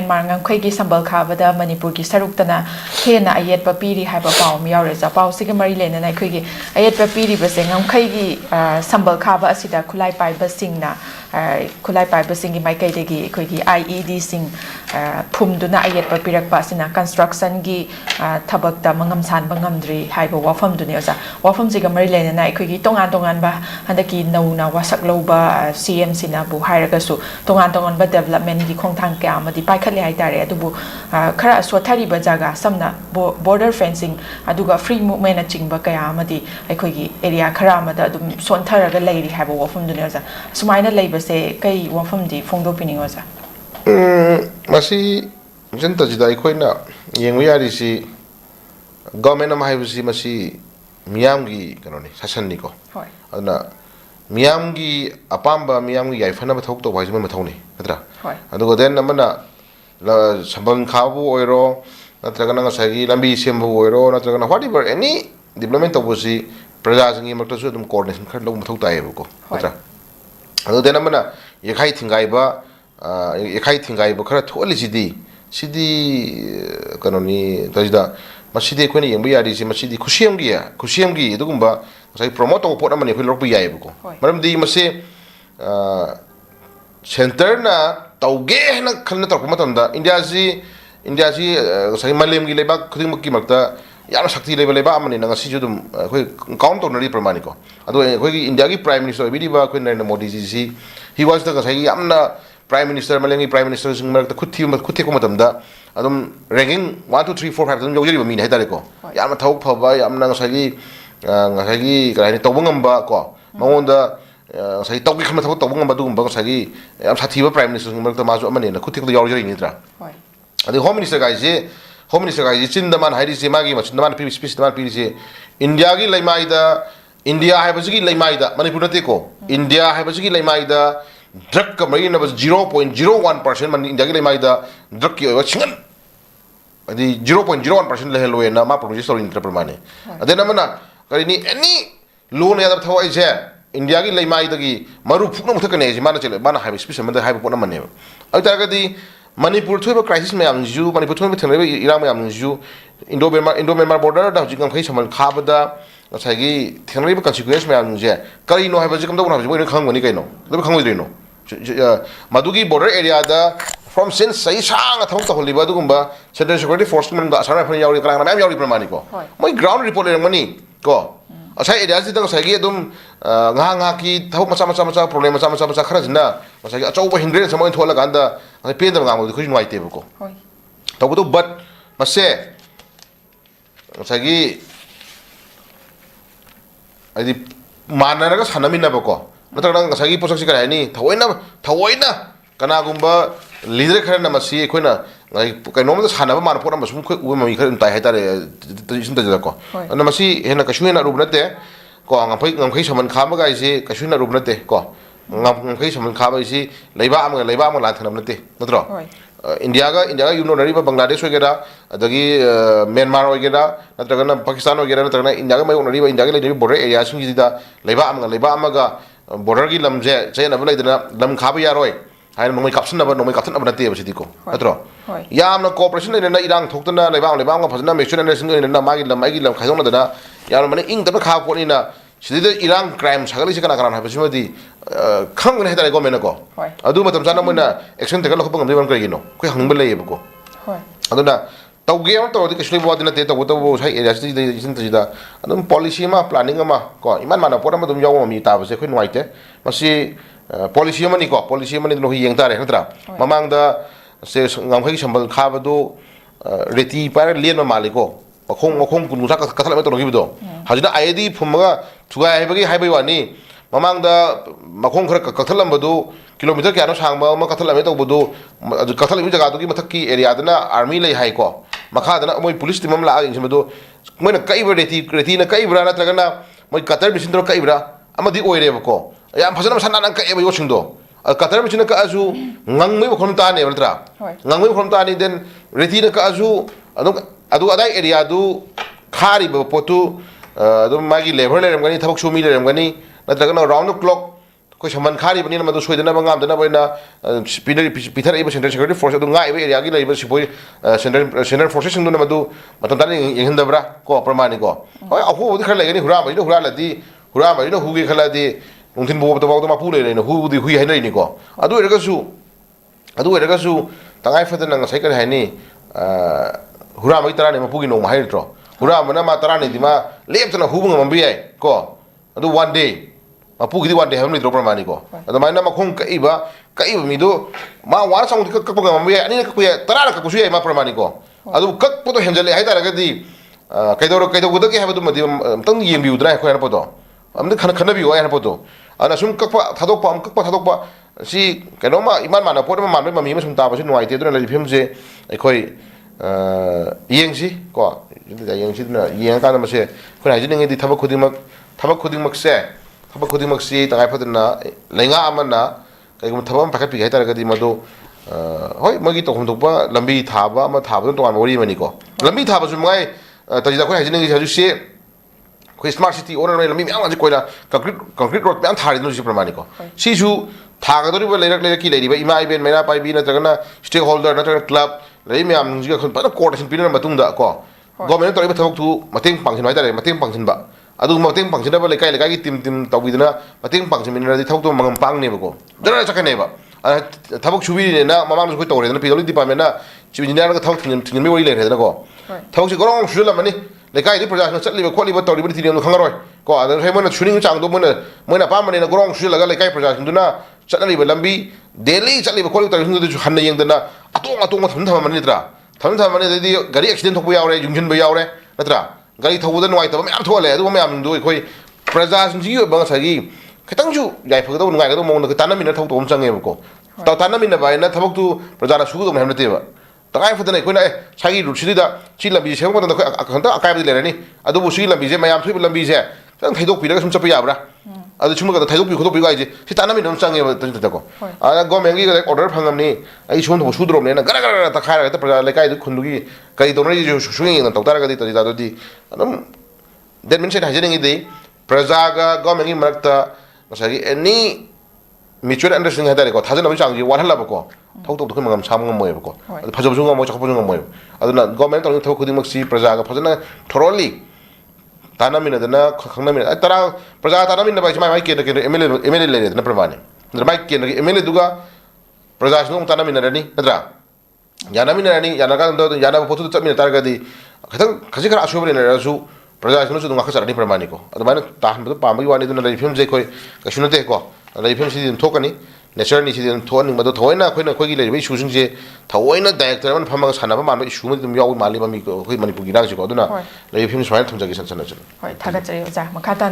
Myanmar ngangkhoi sambal khabada Manipur ki sarukna hena ayet papiri haiba paw mi yaure za paw siga mari lena na khoi gi ayet papiri base ngangkhoi gi sambal khaba asida khulai pai ba singna khulai pai ba singi mai kai degi khoi gi IED sing phumduna ayet papirak pa sina construction gi thabak ta mangam san bangamdri haiba wafam duni oza wafam siga mari lena na khoi gi tongan ba handaki nauna wasak loba CM sina bu hairaga su tongan ba development gi khongthang kya amadi paikhatle haitare adubu khara sothari ba jaga samna border fencing aduga free movement na chingba kaya amadi akhoi gi area khara amada adum sontharaga leiri haiba wafam duni oza sumaina leibase kai wafam di phongdo pining oza masi jenta jida akhoi yengwi ari si government am haibasi masi miyamgi kanoni sasani ko hoi aduna miyamgi apamba miyamgi yaifana ba thok to bai ma thawni natra hoi adugo den namana sambal khabu oiro natraga nga sagi lambi sembu oiro natraga whatever any development of si praja sangi makta su dum coordination khar lo mathau tai ko natra adu den namana yekhai thingai ba khara tholi sidi kanoni tajida masidi ko ni yengbu yari si masidi khusiamgi dugumba sai promote to pot amani khoi lokbu yai ko maramdi mase center na tauge na khalna tar kuma tamda india si sai malem gi leba khuding makki makta yam shakti leba amani na ngasi judum khoi count to nari pramani ko ado khoi gi india gi prime minister bidiba khoi narendra modi ji si he was the sai yamna prime minister malengi prime minister sing marakta khuthi ko matamda adum ranking 1 2 3 4 5 adum yori ba mi haitare ko yam thau phaba yamna ngasagi kai ni tobungam ba ko mangonda sai tawgi khama thau tobungam ba dugum ba ngasagi yam sathiba prime minister sing marakta masu amani na khuthi ko yori ni tra hoi adi home minister ga ji chindaman hairi se magi ma chindaman pi speech daman pi se india gi india hai ba gi laimai da manipur nate ko india hai ba gi laimai da drug ka mai na bas 0.01% man india gi laimai da drug ki wa chingan adi 0.01% le hello na ma produce story intra permane adena mana kari ni any loan ya da thawai je india gi laimai da gi maru phukna muthakane ji mana chele bana hai speech man da hai pona mane ai ta ga di manipur thoiba crisis me am ju manipur thoiba thengreba irang me am ju indo myanmar border da jingam khai samal khabada sagi thengreba consequence me am je kari no haiba jikam da bona bo khangoni kaino da khangoi reno madugi border area da from since sai sang thong ta holiba dugumba central security force man da asara phani yauri kala na yauri pramani ko moi ground report le mani ko asai area ji da sagi dum nga ki thau macha problem macha khara jina sagi achau ba hingre samoi thola ganda ai pen da ngam ko nuai te ko hoi tabu to but mase sagi ai manara ga sanamina ba ko natrang sagi posak si kai ni thawoina kana gumba leader khara na masi khoina ngai kai nom da sana ba man pora masum khoi u mami khara tai haitare sin ta ko na masi hena kashuina rubnate ko ngam khai saman khama ga isi kashuina rubnate ko ngam khai saman khaba isi leiba am la thanam nate natro india ga you know nari ba bangladesh wagera adagi myanmar wagera natraga pakistan wagera natraga india ga mai nari ba india ga le border area sing ji da leiba am ga border gi lamje chena ba leidana lam khaba yaroi hai nomai kapsna ba nate ba sidiko natro yamna cooperation ne na irang thoktana leiba ga phajna make sure na sing ne na magi lam khaidong na da yar mane ing da kha ko ni na sidida irang crime sagali sikana kana ha basimadi khang ne hetare go mena ko adu matam jana moina action tekal khopang ngai ban kai no khoi hangbal lei ba ko aduna tawge am to di kshli bodina te to bo sai area sti de sin tajida adum policy ma planning ma ko iman mana pora ma dum yaw mi ta ba se khoi nuaite masi policy ma ni ko policy ma ni no hi yeng tare natra mamang da se ngam khai sambal kha ba do reti par lien ma maliko khong kun sa ka thala me to ngi do hajina aidi phumga thuga haibagi haibai wani mamang da makhong khara ka thalam badu kilometer kya no sangba ma ka thalam me to budu ka thalam jaga du gi mathaki area dana army lei hai ko makha dana moi police team la ing badu moi na kai reti na kai bra na tragana moi katar bisin do kai bra amadi oire ko yam phasana sana nang kai ba yo singdo katar bisin ka azu ngangmai khom ta ne bra ngangmai khom ta ni den reti na ka azu adu adai area du khari ba potu adu magi level le ramgani thabak sumi le ramgani natragana round the clock कोई समन खारी बनी मदु सोइदना बंगाम दना बना पिथर इब central security force अदु ngai area की लेब sepoy central forces सिंदु मदु मतम तानि यंगदबरा को प्रमाणि को होय अखो उदि खर लेगनि हुरा बनि हुरा लदि हुरा बनि हुगे खलादि नुंथिन बो तो मापु ले ने हुदी हुई हाइनै नि को अदु एरगसु तंगाई फदना ngai kai हाइनि हुरा मै तरानि मपुगी नो हाइट्रो हुरा मना मा तरानि दिमा लेपतना हुबु ngam bi ai को अदु one day mapugi one day hamni drop mani ko adamaina makhong kai mi do ma war sang ka ka ngam bi ani ka ku ya tara ka ku su ya ma pramani ko adu kak poto henjale hai tara ga di kai do guda ki ha du ma di tang yem bi udra ko ya poto amde khana bi wa ya poto ana sum kak pa thadok pa si kaino ma iman mana pot ma man ma mi ma sum ta ba si nuai te do na li phim je khoi yeng si ko yeng si na yeng ka na ma se ko na ji ngi di thabak khuding mak se थबक खुदिमक सी तंगाई फदना लेंगा अमना कईगुम थबम पाखत पिगाई तरगदी मदो होय मगी तोखम तोपा लंबी थाबा म थाबन तोगान मोरी money को लंबी थाबा सु मगाई तजिदा खोय हाजिनगी हाजु से खोय स्मार्ट सिटी ओनर नै लंबी म्याम कोइला कंक्रीट रोड म्याम थारि नु सि प्रमाणि को सिसु थागदोरिबा लेरक की लेरिबा इमा इबेन मेना पाइबी नत्रगना स्टेक होल्डर नत्रगना क्लब लेइ म्याम जिगा खन पन कोर्डिनेशन पिनर मतुंगदा को गवर्नमेंट तोरिबा थबक थु मतेंग पांगसिन हाइतारे मतेंग पांगसिनबा अदु मतेंग पांगसिनबा लेकाई की टीम तौबिदना मतेंग पांगसिमिनरदि थौतो मंगम पांगनेबको जरा चकनेबा थबक सुबिने ना ममांग कोइ तौरेदना पीडब्ल्यू डिपार्टमेंट ना चिफ इंजीनियर का थबक थिंगमे वरि लेरेदना को थबक गरong सुलमनि लेकाई दि प्रजा चटलिबा खोलिबा तौरिबा थिनियम खंगरोय को अदर हेमना सुनिंग चांगदो मोना पामने गरong सुलगा लेकाई प्रजा सिंदुना चटलिबा लंबी डेली चटलिबा खोलिबा तौरिबा हन्ना यंगदना अतोंग थमथमनि नित्रा थमथमनि दि गाड़ी एक्सीडेंट थोकबा यावरे जुंजनबा यावरे नत्रा गाड़ी थौबदा नुवाइतबा मैम थोले अदु मैम दु खोइ प्रजा सिंजी बंगसागी खतंजु याइफगदो नुवाइगदो मोंग तानमिना थौतो हम चंगेबको तानमिना बायना थबकतु प्रजाना सुगदो हमनतेबा तंगाई फदना कोइना सागी रुसिदा ची लंबी सेम कोन खंता अकायबदि लेरनी अदु बुसी लंबी जे मैम थुइ लंबी जे तंग थैदोक पिरगा सुम चप याबरा अदु सुम गदा थैदोक पि खोदोक पि गाइजे सि तानमिना हम चंगेबा तको आना गवर्नमेंट की ऑर्डर फंगमनी आई सुम तो सुद्रोमने ना गरा तखारा त प्रजा लेकाई दु खुंदुगी कई दोनरी जो सुयेंग तौतारगदि तजिदादि अदम that means हाजिरिंग दि प्रजागा गवर्नमेंट की मरक्ता मसागी एनी म्यूचुअल अंडरस्टैंडिंग हाइतारे को थाजन चांगी वाहलाबको थौतो तो मंगम सामंगम मोयबको फजबजु ngam चखबजु ngam मोय अदुना गवर्नमेंट तौन थौ खुदिमक सी प्रजागा फजना थोरली तानामिनदना खंगनामिन तरा प्रजा तानामिन बाइ माइ के एमएलए लेदना प्रमाणे माइ के एमएलए दुगा प्रजा सुंग तानामिनरनी नद्रा यानामिनरनी यानागा याना फोटो चमिन तारगदि खतंग खजि खरा असुबरेनरसु प्रजा सुनु दुंगा खसरनी प्रमाणे को अदमाने ताहन पामगी वानी दुना लेफिम जे खोय कशुनते को लेफिम सि दिन थोकनी नेचर नि सि दिन थोनिंग मदो थोइना खोइना खोइगी लेबे इशुसिंग जे थोइना डायरेक्टर मन फमगा सानाबा मानबा इशु मदि दुम याव मालिबा मी को खोइ मणिपुर गिरांग को दुना लेफिम स्वाइन थुमजागी सनसन होय थागा चै जा मखाता